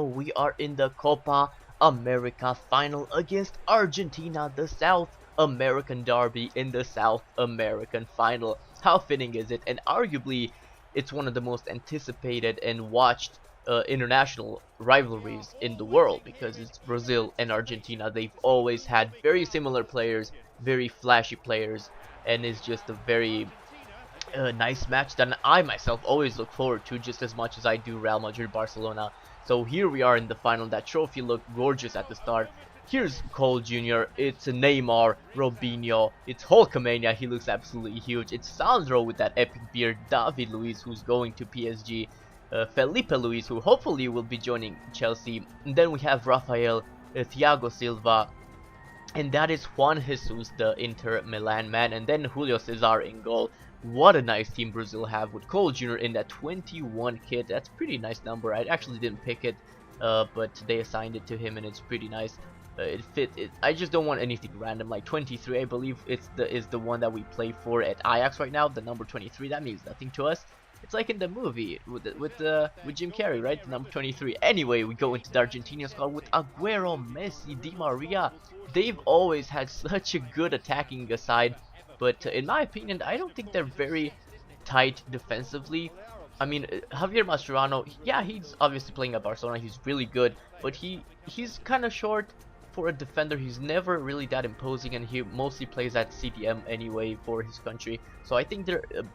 We are in the Copa America final against Argentina, the South American derby in the South American final. How fitting is it? And arguably, it's one of the most anticipated and watched international rivalries in the world because it's Brazil and Argentina. They've always had very similar players, very flashy players, and it's just a very nice match that I myself always look forward to just as much as I do Real Madrid Barcelona. So here we are in the final. That trophy looked gorgeous at the start. Here's Cole Jr., it's Neymar, Robinho, it's Hulkamania, he looks absolutely huge. It's Sandro with that epic beard, David Luiz who's going to PSG, Felipe Luis who hopefully will be joining Chelsea. And then we have Rafael, Thiago Silva, and that is Juan Jesus, the Inter Milan man, and then Julio Cesar in goal. What a nice team Brazil have with Cole Jr. in that 21 kit. That's a pretty nice number. I actually didn't pick it, but they assigned it to him, and it's pretty nice. It fit. I just don't want anything random. Like 23, I believe is the one that we play for at Ajax right now. The number 23. That means nothing to us. It's like in the movie with Jim Carrey, right? The number 23. Anyway, we go into the Argentinian squad with Agüero, Messi, Di Maria. They've always had such a good attacking side, but in my opinion, I don't think they're very tight defensively. I mean, Javier Mascherano, yeah, he's obviously playing at Barcelona. He's really good, but he's kind of short for a defender. He's never really that imposing, and he mostly plays at CDM anyway for his country. So I think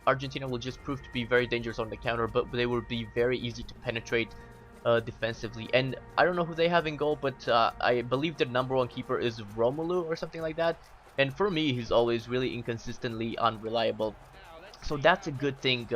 Argentina will just prove to be very dangerous on the counter, but they will be very easy to penetrate defensively. And I don't know who they have in goal, but I believe their number one keeper is Romelu or something like that. And for me, he's always really inconsistently unreliable. So that's a good thing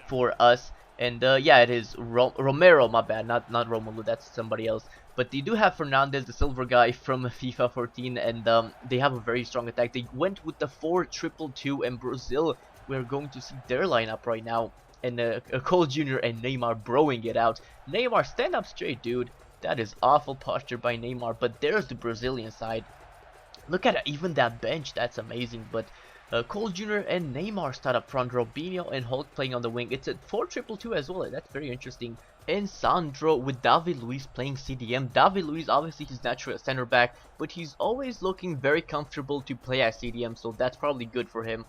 for us. And yeah, it is Romero, my bad, not Romelu, that's somebody else. But they do have Fernandez, the silver guy from FIFA 14, and they have a very strong attack. They went with the 4-2-2, and Brazil, we're going to see their lineup right now. And Cole Jr. and Neymar broing it out. Neymar, stand up straight, dude. That is awful posture by Neymar, but there's the Brazilian side. Look at it, even that bench, that's amazing. But Cole Jr. and Neymar start up front, Robinho and Hulk playing on the wing. It's a 4-2-2 as well, that's very interesting. And Sandro with David Luiz playing CDM. David Luiz, obviously he's natural at center back, but he's always looking very comfortable to play at CDM, so that's probably good for him.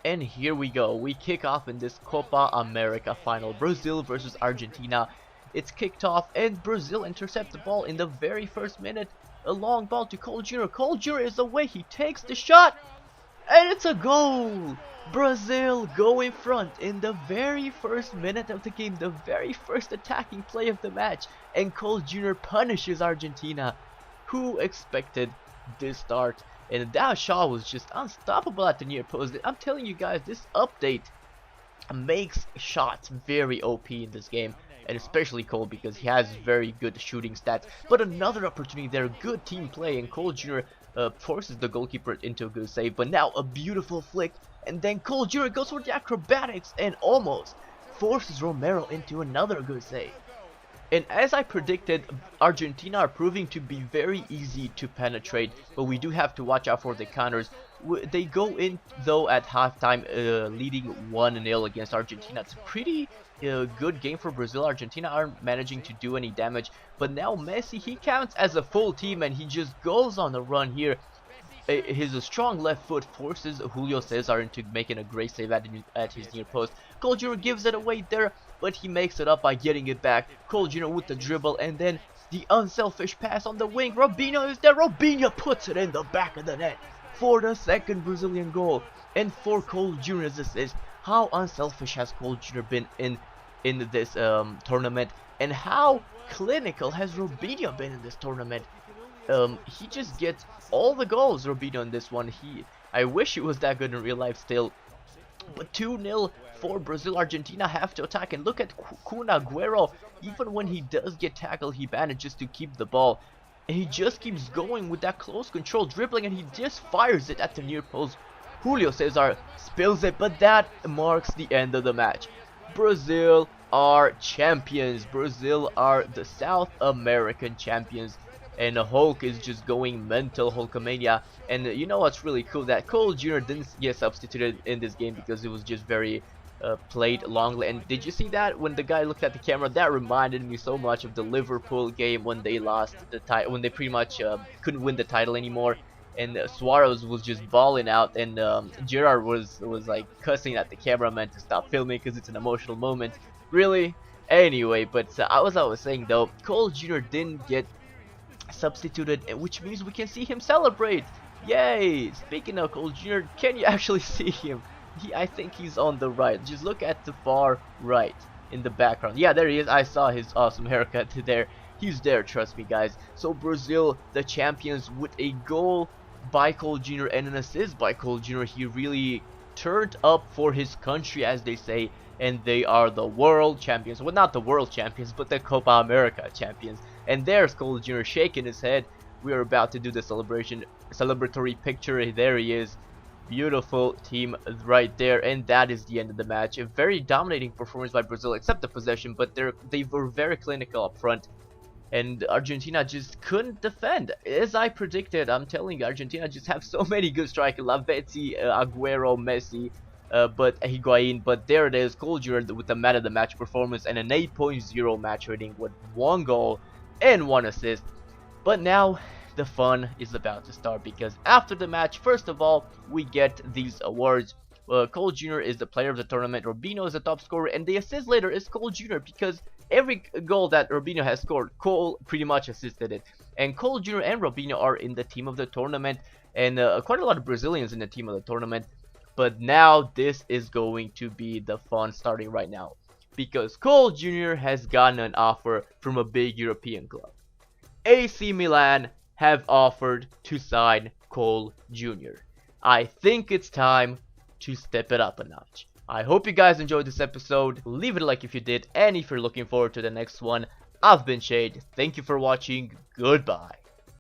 And here we go, we kick off in this Copa America final, Brazil versus Argentina. It's kicked off and Brazil intercepts the ball in the very first minute. A long ball to Cole Jr. Cole Jr. is away, he takes the shot, and it's a goal! Brazil go in front in the very first minute of the game, the very first attacking play of the match, and Cole Jr. punishes Argentina. Who expected this start? And that shot was just unstoppable at the near post. I'm telling you guys, this update makes shots very OP in this game, and especially Cole because he has very good shooting stats. But another opportunity there, good team play, and Cole Jr. Forces the goalkeeper into a good save. But now a beautiful flick, and then Cole Jr. goes for the acrobatics and almost forces Romero into another good save. And as I predicted, Argentina are proving to be very easy to penetrate, but we do have to watch out for the counters. They go in though at halftime leading 1-0 against Argentina. It's a pretty good game for Brazil. Argentina aren't managing to do any damage, but now Messi, he counts as a full team and he just goes on the run here. His strong left foot forces Julio Cesar into making a great save at his near post. Cole Jr. gives it away there, but he makes it up by getting it back. Cole Jr. with the dribble, and then the unselfish pass on the wing. Robinho is there. Robinho puts it in the back of the net for the second Brazilian goal. And for Cole Jr.'s assist, how unselfish has Cole Jr. been in this tournament, and how clinical has Robinho been in this tournament? He just gets all the goals, Robinho, in this one. I wish he was that good in real life still. But 2-0 for Brazil. Argentina have to attack, and look at Kun Agüero. Even when he does get tackled, he manages to keep the ball, and he just keeps going with that close control dribbling, and he just fires it at the near post. Julio Cesar spills it, but that marks the end of the match. Brazil are champions. Brazil are the South American champions. And Hulk is just going mental, Hulkamania. And you know what's really cool? That Cole Jr. didn't get substituted in this game because it was just very played longly. And did you see that when the guy looked at the camera? That reminded me so much of the Liverpool game when they lost the title, when they pretty much couldn't win the title anymore, and Suarez was just balling out, and Gerrard was like cussing at the cameraman to stop filming because it's an emotional moment. Really? Anyway, but as I was saying though, Cole Jr. didn't get substituted, which means we can see him celebrate. Yay! Speaking of Cole Jr., can you actually see him? I think he's on the right. Just look at the far right in the background. Yeah, there he is. I saw his awesome haircut there. He's there, trust me, guys. So Brazil, the champions, with a goal by Cole Jr. and an assist by Cole Jr. He really turned up for his country, as they say, and they are the world champions. Well, not the world champions, but the Copa America champions. And there's Cole Jr. shaking his head. We are about to do the celebratory picture. There he is. Beautiful team right there, and that is the end of the match. A very dominating performance by Brazil, except the possession, but they were very clinical up front, and Argentina just couldn't defend. As I predicted, I'm telling you, Argentina just have so many good strikers: Lavezzi, Aguero, Messi, but Higuain. But there it is, Cole Jr. with the man of the match performance and an 8.0 match rating with 1 goal and 1 assist. But now the fun is about to start, because after the match, first of all, we get these awards. Cole Jr. is the player of the tournament, Robinho is the top scorer, and the assist leader is Cole Jr. because every goal that Robinho has scored, Cole pretty much assisted it. And Cole Jr. and Robinho are in the team of the tournament, and quite a lot of Brazilians in the team of the tournament. But now this is going to be the fun starting right now, because Cole Jr. has gotten an offer from a big European club. AC Milan have offered to sign Cole Jr. I think it's time to step it up a notch. I hope you guys enjoyed this episode. Leave it a like if you did, and if you're looking forward to the next one. I've been Shade. Thank you for watching. Goodbye.